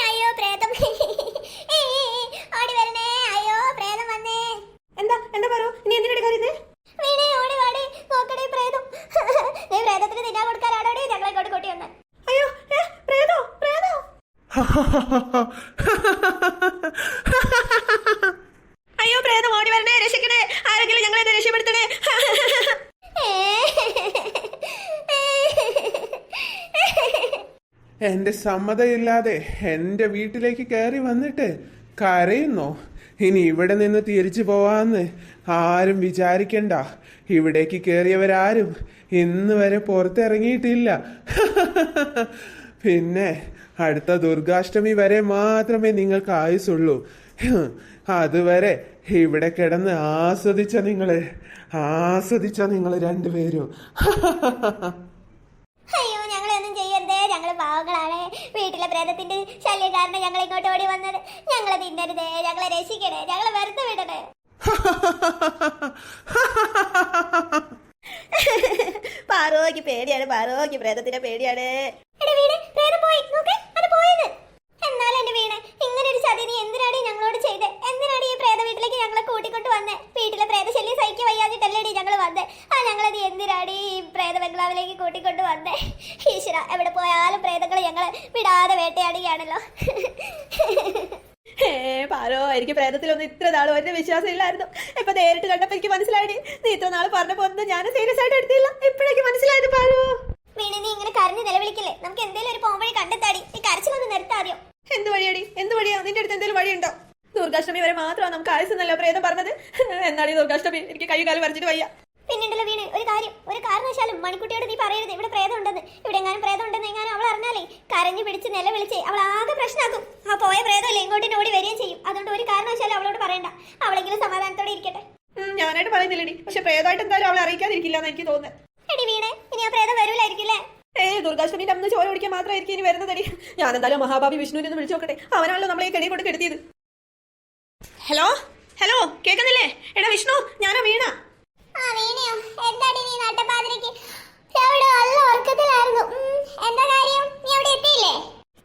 അയ്യോ പ്രേതം ഓടി വരണേ. അയ്യോ പ്രേതം വന്നേ. എന്താ എന്താ പറയൂ, നീ എന്തിനാ കരുത്? വീണേ ഓടി വാടി നോക്കണേ പ്രേതം. നീ പ്രേതത്തിന് തിന്നാൻ കൊടുക്കാനാണോടി ഞങ്ങളെ കൊണ്ട് കൂട്ടി വന്നേ? അയ്യോ പ്രേതോ പ്രേതോ. അയ്യോ പ്രേതം ഓടി വരണേ, രക്ഷിക്കണേ, ആരെങ്കിലും ഞങ്ങളെ രക്ഷപ്പെടുത്തണേ. എന്റെ സമ്മതമില്ലാതെ എന്റെ വീട്ടിലേക്ക് കയറി വന്നിട്ട് കരയുന്നോ? ഇനി ഇവിടെ നിന്ന് തിരിച്ചു പോവാന്ന് ആരും വിചാരിക്കണ്ട. ഇവിടേക്ക് കയറിയവരാരും ഇന്ന് വരെ പുറത്തിറങ്ങിയിട്ടില്ല. പിന്നെ അടുത്ത ദുർഗാഷ്ടമി വരെ മാത്രമേ നിങ്ങൾക്ക് ആയുസുള്ളൂ. അതുവരെ ഇവിടെ കിടന്ന് ആസ്വദിച്ച നിങ്ങൾ രണ്ടുപേരും. അയ്യോ ഞങ്ങളൊന്നും ചെയ്യരുതേ, ഞങ്ങള് പാവങ്ങളാണ്. വീട്ടിലെ പ്രേതത്തിന്റെ ശല്യം കാരണം ഞങ്ങൾ ഇങ്ങോട്ട് ഓടി വന്നത്. ഞങ്ങളെ തിന്നരുതേ, ഞങ്ങളെ രക്ഷിക്കണേ, ഞങ്ങളെ വെറുതെ വിടണേ. പാറോക്ക് പേടിയാണ്, പാറോക്ക് പ്രേതത്തിന്റെ പേടിയാണ്. എന്നാലും എന്റെ വീട് ഇങ്ങനെ ഒരു ചതി നീ എന്തിനാടി ഞങ്ങളോട് ചെയ്തേ? എന്തിനാടി ഈ പ്രേത വീട്ടിലേക്ക് ഞങ്ങളെ കൂട്ടിക്കൊണ്ട് വന്നേ? വീട്ടിലെ പ്രേത ശല്യം സഹിക്കാൻ വയ്യാതിട്ടല്ലേടി ഞങ്ങൾ വന്നേ? എന്തിനാടി ഈ പ്രേത ബംഗ്ലാവിലേക്ക് കൂട്ടിക്കൊണ്ട് വന്നേ? ഈശ്വര, എവിടെ പോയാലും പ്രേതങ്ങൾ ഞങ്ങളെ വിടാതെ വേട്ടയാടുകയാണല്ലോ. പാറോ, എനിക്ക് പ്രേതത്തിലൊന്നും ഇത്ര നാളും എന്റെ വിശ്വാസം ഇല്ലായിരുന്നു. ഇപ്പൊ നേരിട്ട് കണ്ടപ്പോ എനിക്ക് മനസ്സിലായി. നീ ഇത്ര നാൾ പറഞ്ഞപ്പോ ഒന്നും ഞാൻ സീരിയസ് ആയിട്ട് എടുത്തില്ല. ഇപ്പോഴേക്ക് മനസ്സിലായത് പാറോ. വീണ നീ ഇങ്ങനെ കരഞ്ഞ് നിലവിളിക്കില്ലേ? നമുക്ക് എന്തെങ്കിലും ഒരു പോംവഴി കണ്ടെത്താടി. ഈ കരച്ചിലൊന്ന് നിർത്താദ്യം. എന്ത് വഴിയാടി, എന്ത് വഴിയാ? നിന്റെ അടുത്ത് എന്തെങ്കിലും വഴിയുണ്ടോ? ദുർഗാഷ്ടമി വരെ മാത്രമാണ് നമുക്ക് ആയുസെന്നല്ലോ പ്രേതം പറഞ്ഞത്. എന്നാടി ദുർഗാഷ്ടമി? എനിക്ക് കൈ കാലം വരച്ചിട്ട് വയ്യ. പിന്നെണ്ടല്ലോ വീണ് ഒരു കാര്യം, ഒരു കാരണവശാലും മണിക്കുട്ടിയോട് നീ പറയരുത് ഇവിടെ പ്രേതം ഉണ്ടെന്ന്. ഇവിടെ എങ്ങാനും പ്രേതം ഉണ്ടെന്ന് എങ്ങാനും അവൾ അറിഞ്ഞാലേ കരഞ്ഞു പിടിച്ച് നിലവിളിച്ച് അവൾ ആകെ പ്രശ്നമാക്കും. ആ പോയ പ്രേതമല്ലേ ഇങ്ങോട്ട് ഓടി വരികയും ചെയ്യും. അതുകൊണ്ട് ഒരു കാരണവശാലും അവളോട് പറയണ്ട. അവളെങ്കിലും സമാധാനത്തോടെ ഇരിക്കട്ടെ. ഞാനായിട്ട് പറയുന്നില്ലടി, പക്ഷെ പ്രേതമായിട്ട് എന്തായാലും അവളെ അറിയിക്കാതിരിക്കില്ല എന്ന് എനിക്ക് തോന്നുന്നത്. എടി വീണേ, ഇനി ആ പ്രേതം വരൂലായിരിക്കില്ലേ? ദുർഗാഷ്ടമിന്റെ അന്ന് ചോര കുടിക്കാൻ മാത്രമായിരിക്കും ഇനി വരുന്നതടി. ഞാൻ എന്തായാലും മഹാഭാവി വിഷ്ണുവിനെ ഒന്ന് വിളിച്ചു നോക്കട്ടെ. അവനാണല്ലോ നമ്മളെ കെടി കൊണ്ട് കെടുത്തിയത്. ഹലോ ഹലോ, കേൾക്കുന്നില്ലേ? എടാ വിഷ്ണു, ഞാനാ വീണ.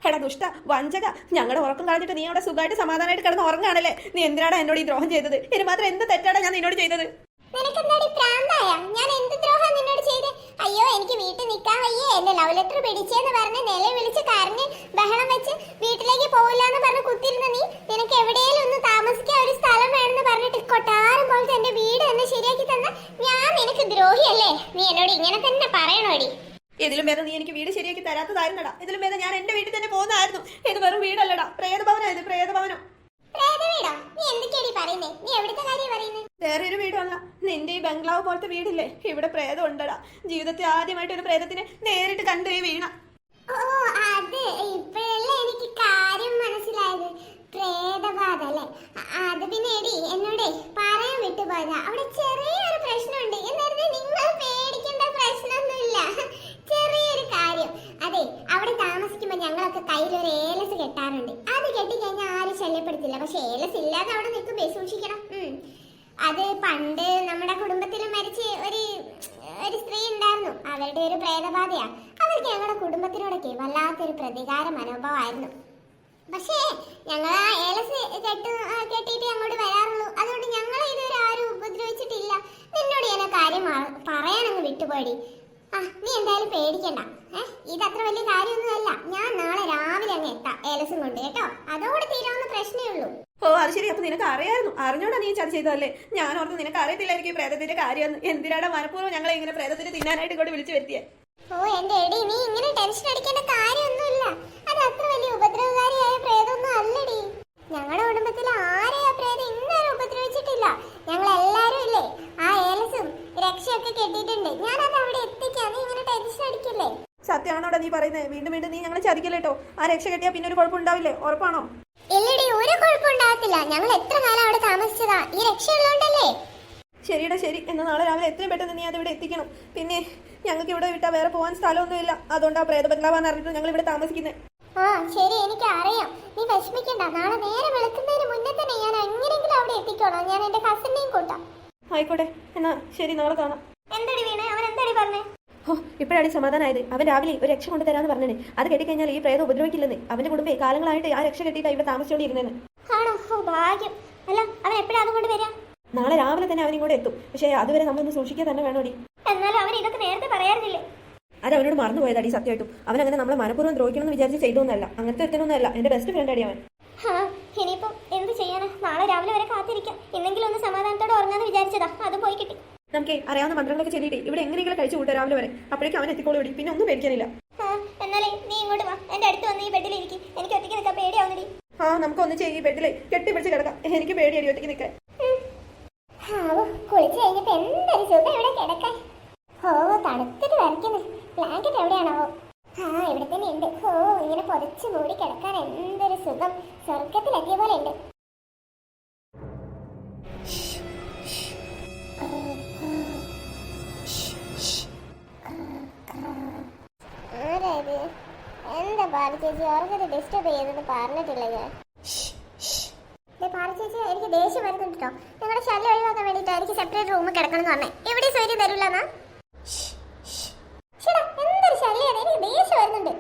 എടാ ദുഷ്ട വഞ്ചക, ഞങ്ങളുടെ ഉറക്കം കളഞ്ഞിട്ട് നീ അവിടെ സുഖമായിട്ട് സമാധാനമായിട്ട് കിടന്ന് ഉറങ്ങാണല്ലേ? നീ എന്തിനാടാ എന്നോട് ഈ ദ്രോഹം ചെയ്തത്? ഇനി മാത്രം എന്ത് തെറ്റാടാ ഞാൻ നിന്നോട് ചെയ്തത്? അയ്യോ എനിക്ക് വീട്ടിൽ നിൽക്കാൻ വയ്യേ, എന്റെ ലവ് ലെറ്റർ പിടിച്ചെന്ന് പറഞ്ഞ് നില വിളിച്ച് കരഞ്ഞ് ബഹളം വെച്ച് വീട്ടിലേക്ക് പോവില്ല എന്ന് പറഞ്ഞ് കുത്തിരുന്ന നീ, നിനക്ക് എവിടെയെങ്കിലും ഒന്ന് താമസിക്കാൻ ഒരു സ്ഥലം വേണമെന്ന് പറഞ്ഞിട്ട് കൊട്ടാരം പോലത്തെ എന്റെ വീട് എന്ന് ശരിയാക്കി തന്ന ഞാൻ നിനക്ക് ദ്രോഹിയല്ലേ? നീ എന്നോട് ഇങ്ങനെ തന്നെ പറയണോടി. ഇതിലും ഭേദം നീ എനിക്ക് വീട് ശരിയാക്കി തരാത്തതായിരുന്നടാ. ഇതിലും ഭേദം ഞാൻ എന്റെ വീട്ടിൽ തന്നെ പോകുന്നതായിരുന്നു. ഇത് വെറും വീടല്ലടാ, പ്രേതഭവനാ. ഇത് പ്രേതഭവനം. വേറെ ഒരു വീടല്ല, നിന്റെ ഈ ബംഗ്ലാവ് പോലത്തെ വീടില്ലേ, ഇവിടെ പ്രേതം ഉണ്ടടാ. ജീവിതത്തിൽ ആദ്യമായിട്ട് ഒരു പ്രേതത്തിനെ നേരിട്ട് കണ്ടു ഈ വീണ. എനിക്ക് കാര്യം മനസ്സിലായത്. പ്രേതബാധ അല്ലേ? അത് പിന്നെ എടി എന്നോട് പറയാൻ വിട്ടുപോയതാ. അവിടെ ചെറിയൊരു പ്രശ്നമുണ്ട്. എന്നായിരുന്നു നിങ്ങൾ പേടിക്കേണ്ട പ്രശ്നമൊന്നുമില്ല. ചെറിയൊരു കാര്യം. അതെ, അവിടെ താമസിക്കുമ്പോ ഞങ്ങളൊക്കെ കയ്യിലൊരു ഏലസ് കെട്ടാറുണ്ട്. അത് കെട്ടിക്കഴിഞ്ഞാൽ ആരും ശല്യപ്പെടുത്തില്ല. പക്ഷെ ഏലസ് ഇല്ലാതെ അവിടെ നിൽക്കുമ്പോ സൂക്ഷിക്കണം. അത് പണ്ട് നമ്മുടെ കുടുംബത്തിൽ മരിച്ച് ഒരു സ്ത്രീ ഉണ്ടായിരുന്നു. അവരുടെ ഒരു പ്രേതബാധയാ. അവർക്ക് ഞങ്ങളുടെ കുടുംബത്തിനോടൊക്കെ വല്ലാത്തൊരു പ്രതികാര മനോഭാവമായിരുന്നു. പക്ഷേ ഞങ്ങൾ ആ ഏലസ് കെട്ടിയിട്ട് അങ്ങോട്ട് വരാറുള്ളൂ. അതുകൊണ്ട് ഞങ്ങളെ ഇതുവരെ ആരും ഉപദ്രവിച്ചിട്ടില്ല. നിന്നോട് ഞാൻ ആ കാര്യം പറയാനങ്ങ് വിട്ടുപോയി. നീ എന്തായാലും പേടിക്കണ്ട. ഇത് അത്ര വലിയ കാര്യമൊന്നുമല്ല. ഞാൻ നാളെ രാവിലെ അങ്ങ് എത്താം ഏലസും കൊണ്ട്, കേട്ടോ? അതോടെ തീരാവുന്ന പ്രശ്നമേ ഉള്ളൂ. ഓ അത് ശരി, അപ്പൊ നിനക്ക് അറിയായിരുന്നു. അറിഞ്ഞോണ്ടാ നീ ചർച്ച ചെയ്തതല്ലേ? ഞാൻ ഓർത്ത് നിനക്ക് അറിയത്തില്ലായിരിക്കും പ്രേതത്തിന്റെ കാര്യം. എന്തിനാടാ മനഃപൂർവ്വം ഞങ്ങളെ ഇങ്ങനെ പ്രേതത്തിന് തിന്നാനായിട്ട് ഇങ്ങോട്ട് വിളിച്ചു വരുത്തിയേ? ഓ എന്റെ എടി, നീ ഇങ്ങനെ ടെൻഷൻ അടിക്കേണ്ട കാര്യമൊന്നുമില്ല. അത് അത്ര വലിയ ഉപദ്രവകാരിയായ പ്രേതമൊന്നും അല്ലടി. ഞങ്ങളുടെ കുടുംബത്തിൽ ആരെയും ആ പ്രേതം ഇന്നേരം ഉപദ്രവിച്ചിട്ടില്ല. ഞങ്ങൾ എല്ലാരും ഇല്ലേ ആ ഏലസും രക്ഷയൊക്കെ കെട്ടിയിട്ടുണ്ട്. ഞാനത് അവിടെ എത്തിക്കാം. നീ ഇങ്ങനെ ടെൻഷൻ അടിക്കില്ലേ? സത്യമാണോടാ നീ പറയുന്നത്? വീണ്ടും വീണ്ടും നീ ഞങ്ങളെ ചതിക്കല്ലേട്ടോ. ആ രക്ഷ കെട്ടിയാ പിന്നെ ഒരു കുഴപ്പമുണ്ടാവില്ലേ? ഉറപ്പാണോ? ഇല്ലടി, ഒരു കുഴപ്പമുണ്ടാകത്തില്ല. ഞങ്ങൾ എത്ര കാലം അവിടെ താമസിച്ചതാ. ഈ രക്ഷയുള്ളോണ്ടല്ലേ. ശരിയുടെ ശരി. എന്നാൽ നാളെ രാവിലെ എത്രയും പെട്ടെന്ന് നീ അതിവിടെ എത്തിക്കണം. പിന്നെ ഞങ്ങൾക്ക് ഇവിടെ വിട്ടാൽ വേറെ പോകാൻ സ്ഥലമൊന്നുമില്ല. അതുകൊണ്ട് ആ പ്രേത ബംഗ്ലാവാന്ന് അറിഞ്ഞിട്ട് ഞങ്ങൾ ഇവിടെ താമസിക്കുന്നത്. ശരി, എനിക്ക് അറിയാം. നീ വിഷമിക്കണ്ട. നാളെ നേരെ വെളുക്കുന്നതിന് മുന്നേ തന്നെ ഞാൻ എങ്ങനെയെങ്കിലും അവിടെ എത്തിക്കോളാം. ഞാൻ എന്റെ കസിനെയും കൂട്ടാം. ആയിക്കോട്ടെ, എന്നാ ശരി, നാളെ കാണാം. എന്തടി വീണേ, അവൻ എന്തടി പറഞ്ഞേ? ഓ ഇപ്പോഴാണ് സമാധാനമായത്. അവൻ രാവിലെ ഒരു രക്ഷ കൊണ്ടുതരാന്ന് പറഞ്ഞേ. അത് കെട്ടിക്കഴിഞ്ഞാൽ ഈ പ്രേതം ഉപദ്രവിക്കില്ലെന്ന്. അവന്റെ കുടുംബം കാലങ്ങളായിട്ട് ആ രക്ഷ കെട്ടിയിട്ട് ഇവിടെ താമസിച്ചോണ്ടിരുന്നേന്ന്. ആണോ? ഓ ഭാഗ്യം. അല്ല അവൻ എപ്പോഴാണ് അതുകൊണ്ട് വരാം? നാളെ രാവിലെ തന്നെ അവൻ ഇങ്ങോട്ട് എത്തും. പക്ഷേ അതുവരെ നമ്മളൊന്ന് സൂക്ഷിക്കാൻ തന്നെ വേണോടി. എന്നാലും അവൻ ഇതൊക്കെ നേരത്തെ പറയാറില്ലേ? അത് അവനോട് മറന്നുപോയതാടി സത്യമായിട്ടും. അവൻ അങ്ങനെ നമ്മളെ മനഃപൂർവ്വം ദ്രോഹിക്കണമെന്ന് വിചാരിച്ച് ചെയ്തൊന്നല്ല. അങ്ങനത്തെ ഒരുത്തനൊന്നുമല്ല. എന്റെ ബെസ്റ്റ് ഫ്രണ്ട് അടി അവൻ. ഇനിയിപ്പോ എന്ത് ചെയ്യാനാ? നാളെ രാവിലെ വരെ കാത്തിരിക്കാം. ഇന്നെങ്കിലും ഒന്ന് സമാധാനത്തോടെ ഉറങ്ങാന്ന് വിചാരിച്ചതാ. അത് പോയി കിട്ടി. നമുക്ക് അറിയാവുന്ന മന്ത്രങ്ങളൊക്കെ ചെല്ലിയിട്ട് ഇവിടെ എങ്ങനെയെങ്കിലും കഴിച്ചു കൂട്ടാ രാവിലെ വരെ. അപ്പോഴേക്കും അവൻ എത്തിക്കോളൂ. പിന്നെ ഒന്നും പേടിക്കാനില്ല. എന്നാലേ നീ ഇങ്ങോട്ട് വാ. എന്റെ അടുത്ത് വന്ന് ഈ ബെഡിലിരിക്കും. എനിക്ക് ഒറ്റയ്ക്ക് നിൽക്കാൻ പേടിയാവുന്നടി. നമുക്ക് ഒന്ന് ചെയ്യും. ബെഡില് കെട്ടിപ്പിടിച്ച് കിടക്കാം. എനിക്ക് പേടിയടി ഒറ്റയ്ക്ക് നിൽക്കാൻ. കുളിച്ചു കഴിഞ്ഞപ്പോ എന്തൊരു സുഖം ഇവിടെ കിടക്കാൻ. ഓ തണുത്തിട്ട് വരയ്ക്കുന്നു. ബ്ലാങ്കറ്റ് എവിടെയാണോ? ഇവിടെ തന്നെ ഉണ്ട്. ഓ ഇങ്ങനെ പൊതച്ച് മൂടി കിടക്കാൻ എന്തൊരു സുഖം. സ്വർഗത്തിലെത്തിയ പോലെ ഉണ്ട്. എന്താ പാറ ചേച്ചി ഉറങ്ങത് ഡിസ്റ്റർബ് ചെയ്തെന്ന് പറഞ്ഞിട്ടില്ല ഞാൻ. പാറ ചേച്ചി എനിക്ക് ദേഷ്യം വരുന്നുണ്ട് കേട്ടോ. നിങ്ങളുടെ ശല്യം ഒഴിവാക്കാൻ വേണ്ടിയിട്ട് എനിക്ക് സെപ്പറേറ്റ് റൂമിൽ കിടക്കണം എന്ന് പറഞ്ഞേ. എവിടെ സൗകര്യം തരൂലെന്നാ? എന്തൊരു ശല്യാണ്. എനിക്ക് ദേഷ്യം വരുന്നുണ്ട്.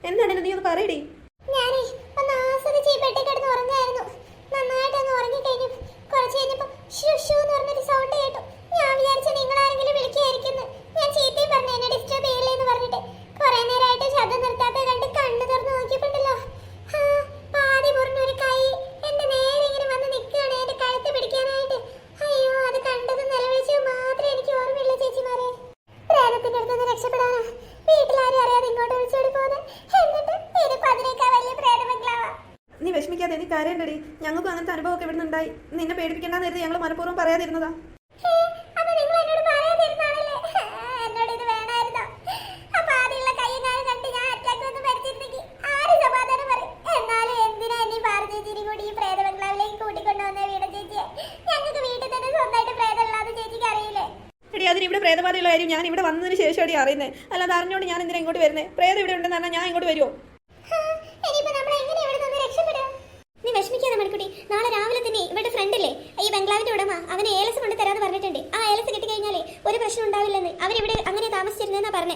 എന്താണ് നീ ഒന്ന് പറയടി. നീ വിഷമിക്കാതെ നീ കരയണ്ടടി. ഞങ്ങൾക്ക് അങ്ങനത്തെ അനുഭവമൊക്കെ ഇവിടെ ഉണ്ടായി. നിന്നെ പേടിപ്പിക്കണ്ടെന്ന് കരുതി ഞങ്ങൾ മനഃപൂർവ്വം പറയാതിരുന്നതാ. എടി അതിന് ഇവിടെ പ്രേതബാധയുള്ള കാര്യം ഞാൻ ഇവിടെ വന്നതിന് ശേഷം അടി അറിയുന്നത്. അല്ലാതെ അറിഞ്ഞോണ്ട് ഞാൻ എന്തിനാ ഇങ്ങോട്ട് വരുന്നത്? പ്രേതം ഇവിടെ ഉണ്ടെന്ന് പറഞ്ഞാൽ ഞാൻ ഇങ്ങോട്ട് വരുമോ? നീ വിഷമിക്കാതെ മണിക്കുട്ടി. നാളെ രാവിലെ തന്നെ ഇവരുടെ ഫ്രണ്ടില്ലേ ഈ ബംഗ്ലാവിന്റെ ഉടമ അവന് ഏലസ് കൊണ്ട് തരാന്ന് പറഞ്ഞിട്ടുണ്ട്. ആ ഏലസ് കിട്ടിക്കഴിഞ്ഞാലേ ഒരു പ്രശ്നം ഉണ്ടാവില്ലെന്ന്. അവരിവിടെ അങ്ങനെ താമസിച്ചിരുന്നെന്നാ പറഞ്ഞേ.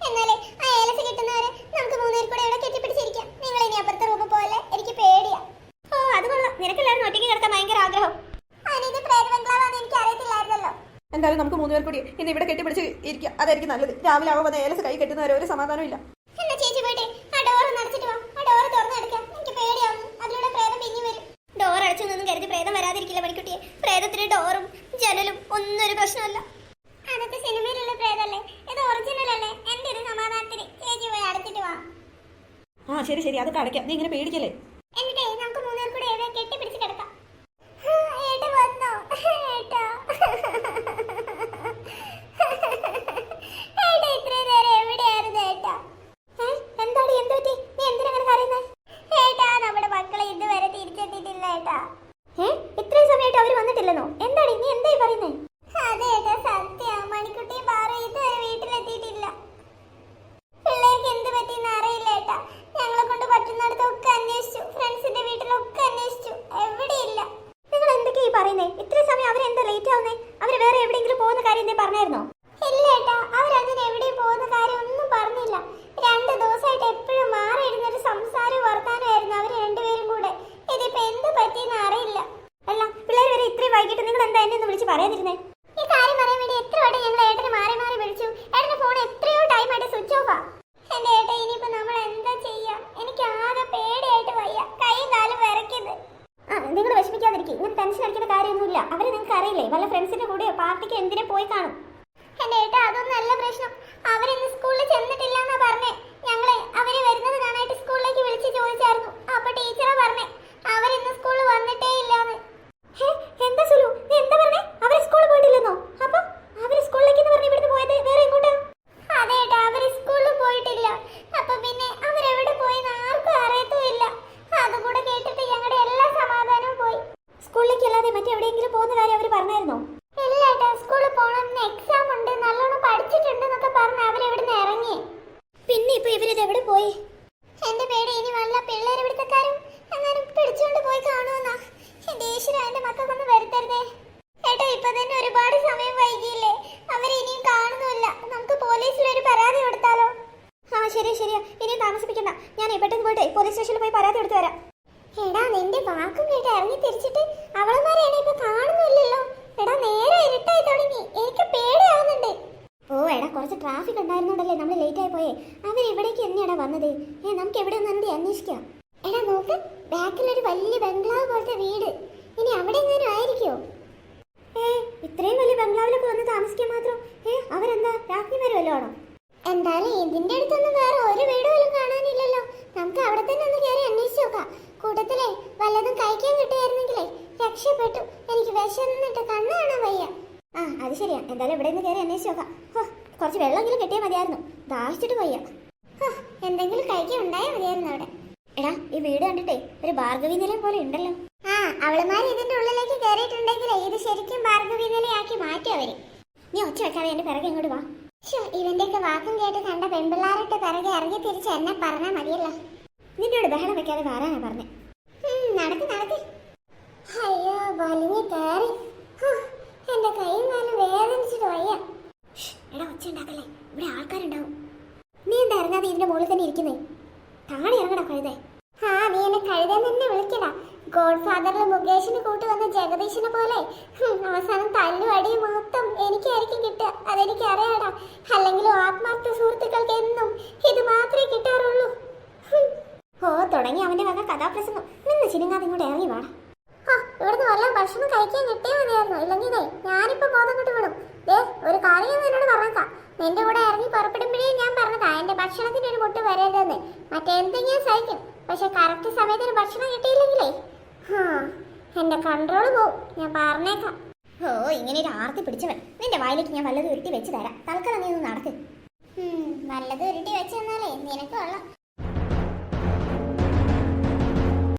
എന്നാലേ ആ ഏലസ് കിട്ടുന്നവരെ നമുക്ക് മൂന്നുപേർ കൂടെ ഇവിടെ കെട്ടിപ്പിടിച്ചിരിക്കാം. നിങ്ങൾ ഇനി അപ്പുറത്തെ റൂമിൽ പോലെ എനിക്ക് പേടിയാ. ഓ അത് കൊള്ളാം. നിനക്കെല്ലാവരും ഒറ്റയ്ക്ക് കിടക്കാൻ ഭയങ്കര ആഗ്രഹം. അതിന് പ്രേത ബംഗ്ലാവാന്ന് എനിക്ക് അറിയത്തില്ലായിരുന്നല്ലോ. എന്തായാലും നമുക്ക് മൂന്നുപേർ കൂടി ഇന്ന് ഇവിടെ കെട്ടിപ്പിടിച്ച് ഇരിക്കുക. അതായിരിക്കും നല്ലത്. രാവിലെ ആവുമ്പോൾ ഏലസ് കൈ കെട്ടുന്നവരെ ഒരു സമാധാനം ഇല്ല. എന്നാ ചേച്ചി പോയിട്ട് ആ ഡോർ നടച്ചിട്ട് വാ. ആ ഡോർ തുറന്നെടുക്കാം. എനിക്ക് പേടിയാവുന്നു. അതിലൂടെ പ്രേതം പിന്നി വരും. ഡോർ അടച്ചു നിന്നും കരുതി പ്രേതം വരാതിരിക്കില്ല മണിക്കുട്ടിയെ. പ്രേതത്തിന് ഡോറും ജനലും ഒന്നും ഒരു പ്രശ്നമല്ല. അതൊക്കെ സിനിമയിലുള്ള പ്രേതല്ലേ. ഇത് ഒറിജിനൽ അല്ലേ. എന്റെ ഒരു സമാധാനത്തിന് ചേച്ചി പോയി അടച്ചിട്ട് വാ. ശരി ശരി അതൊക്കെ അടയ്ക്കാം. നീ ഇങ്ങനെ പേടിക്കല്ലേ. എന്നിട്ടേ നമുക്ക് മൂന്നുപേർ കൂടെ എവിടെ കെട്ടിപ്പിടിച്ച് കിടക്കാം. ഏട്ടാ വന്നോ? ഏട്ടാ ഏട്ടാ ഇത്രയും നേരം എവിടെയായിരുന്നു ഏട്ടാ? എന്താടി എന്ത് പറ്റി? നീ എന്തിനാ അങ്ങനെ പറയുന്നത്? ഏട്ടാ നമ്മുടെ മക്കളെ ഇതുവരെ തിരിച്ചെത്തിയിട്ടില്ല ഏട്ടാ. ഇത്രയും സമയമായിട്ട് അവര് വന്നിട്ടില്ലെന്നോ? എന്താടി നീ എന്തായി പറയുന്നേ? അതെ ഏട്ടാ സത്യം. മണിക്കുട്ടി പാറു ഇതുവരെ വീട്ടിലെത്തിയിട്ടില്ല. പിള്ളേർക്ക് എന്ത് പറ്റിയെന്ന് അറിയില്ല ഏട്ടാ. ഞങ്ങളെ കൊണ്ട് പറ്റുന്നിടത്തൊക്കെ അന്വേഷിച്ചു. പോയി? എന്റെ പേടി ഇനി വല്ല പിള്ളേരെ പിടുത്തക്കാരും എങ്ങാനും പിടിച്ചോണ്ട് പോയി കാണുമെന്നാ. എന്റെ ഈശ്വര, എന്റെ മക്കൾക്കൊന്നും വരുത്തരുതേ. ഏട്ടാ, ഇപ്പൊ തന്നെ ഒരുപാട് സമയം വൈകിയില്ലേ? അവരെ ഇനിയും കാണുന്നില്ല. നമുക്ക് പോലീസിൽ ഒരു പരാതി കൊടുത്താലോ? ആ ശരിയാ ശരിയാ, ഇനിയും താമസിപ്പിക്കണ്ട. ഞാൻ പെട്ടെന്ന് പോയിട്ട് പോലീസ് സ്റ്റേഷനിൽ പോയി പരാതി എടുത്തു വരാം. എടാ, നിന്റെ വാക്കും കേട്ട് ഇറങ്ങി തിരിച്ചിട്ട് അവളമാരെയാണ് ഇപ്പൊ കാണുന്നില്ലല്ലോ. എടാ, നേരെ ഇരുട്ടായി തുടങ്ങി. എനിക്ക് പേടിയാവുന്നുണ്ട്. ഓ എടാ, കുറച്ച് ട്രാഫിക് ഉണ്ടായിരുന്നോണ്ടല്ലേ നമ്മൾ ലേറ്റ് ആയി പോയേ. അവർ ഇവിടേക്ക് എന്നെയാടാ വന്നത്. നമുക്ക് എവിടെ നിന്ന് അന്വേഷിക്കാം. എടാ നോക്ക്, ബാക്കിലൊരു വലിയ ബംഗ്ലാവ് പോലത്തെ വീട്. ഇനി അവിടെ എങ്ങനെയും ആയിരിക്കോ? ഇത്രയും വലിയ ബംഗ്ലാവിലൊക്കെ വന്ന് താമസിക്കാൻ മാത്രം അവരെന്താ രാജ്ഞിമാരും വല്ലോ ആണോ? എന്തായാലും ഇതിന്റെ അടുത്തൊന്നും വേറെ ഒരു വീട് പോലും കാണാനില്ലല്ലോ. നമുക്ക് അവിടെ തന്നെ ഒന്ന് കയറി അന്വേഷിച്ച് നോക്കാം. കൂട്ടത്തിലേ വല്ലതും കഴിക്കാൻ കിട്ടുമായിരുന്നെങ്കിലേ രക്ഷപ്പെട്ടു. എനിക്ക് വിശന്നിട്ട് കണ്ണ് കാണാൻ വയ്യ. ആ അത് ശരിയാ, എന്തായാലും ഇവിടെ നിന്ന് കയറി അന്വേഷിച്ച് നോക്കാം. കുറച്ച് വെള്ളമെങ്കിലും കിട്ടിയാൽ മതിയായിരുന്നു. ദാഹിച്ചിട്ട് വയ്യ. എന്തെങ്കിലും കഴിക്കാൻ ഉണ്ടായാൽ മതിയായിരുന്നു അവിടെ. എടാ, ഈ വീട് കണ്ടിട്ടേ ഒരു ഭാർഗവി നിലയം പോലെ ഉണ്ടല്ലോ. ആ, അവളുമാർ ഇതിന്റെ ഉള്ളിലേക്ക് കയറിയിട്ടുണ്ടെങ്കിലേ ഇത് ശരിക്കും ഭാർഗവി നിലയാക്കി മാറ്റി അവര്. നീ ഒച്ച വെക്കാതെ എന്റെ പിറകെ ഇങ്ങോട്ട് വാ. ഇവന്റെയൊക്കെ വാക്കും കേട്ട് കണ്ട പെൺപിള്ളാരുടെ പിറകെ ഇറങ്ങി തിരിച്ച് എന്നെ പറഞ്ഞാൽ മതിയല്ലോ. നിന്നോട് ബഹളം വെക്കാതെ വരാനാ പറഞ്ഞേ. നടക്ക് നടക്ക്. അയ്യോ, വലിഞ്ഞ് കയറി. എന്റെ കൈയും കാലും വേദനിച്ചിട്ട് വയ്യ. എടാ, ഒച്ച ഉണ്ടാക്കല്ലേ, ഇവിടെ ആൾക്കാരുണ്ടാവും. നീ എന്താ ഇറങ്ങാതെ ഇതിന്റെ മുകളിൽ തന്നെ ഇരിക്കുന്നേ? താഴെ ഇറങ്ങടാ കഴുതേ. നീ എന്നെ കഴുതെന്ന് തന്നെ വിളിക്കടാ. ഗോഡ് ഫാദറിൽ മുകേഷിന് കൂട്ടി വന്ന ജഗദീഷിനെ പോലെ അവസാനം തല്ലും അടിയും മൊത്തം എനിക്കായിരിക്കും കിട്ടുക. അതെനിക്ക് അറിയാടാ. അല്ലെങ്കിലും ആത്മാർത്ഥ സുഹൃത്തുക്കൾക്ക് എന്നും ഇത് മാത്രമേ കിട്ടാറുള്ളൂ. ഓ, തുടങ്ങി അവന്റെ വക കഥാപ്രസംഗം. നിന്ന് ചിനുങ്ങാതെ ഇങ്ങോട്ട് ഇറങ്ങി വാടാ. ഇവിടുന്ന് വല്ല ഭക്ഷണം കഴിക്കാൻ കിട്ടിയാൽ മതിയായിരുന്നു. ഇല്ലെങ്കിൽ ഞാനിപ്പോ ബോധം കൊണ്ട് വിടും. ഒരു കാര്യം ഞാൻ നിന്നോട് പറഞ്ഞേക്കാം. നിന്റെ കൂടെ ഇറങ്ങി പുറപ്പെടുമ്പോഴേ ഞാൻ പറഞ്ഞതാ എന്റെ ഭക്ഷണത്തിന് ഒരു മുട്ട് വരരുതെന്ന്. മറ്റെന്തെങ്കിലും സഹിക്കും, പക്ഷെ കറക്റ്റ് സമയത്തിന് ഭക്ഷണം കിട്ടിയില്ലെങ്കിലേ എന്റെ കൺട്രോൾ പോവും. ഞാൻ പറഞ്ഞേക്കാം. ഓ, ഇങ്ങനെ ഒരു ആർത്തി പിടിച്ചവൻ. നിന്റെ വായിലേക്ക് ഞാൻ വല്ലതും ഉരുട്ടി വെച്ച് തരാം. തൽക്കാലം നീ ഒന്ന് നടക്ക്. വല്ലതും ഉരുട്ടി വെച്ച് തന്നാലേ നിനക്ക് കൊള്ളാം.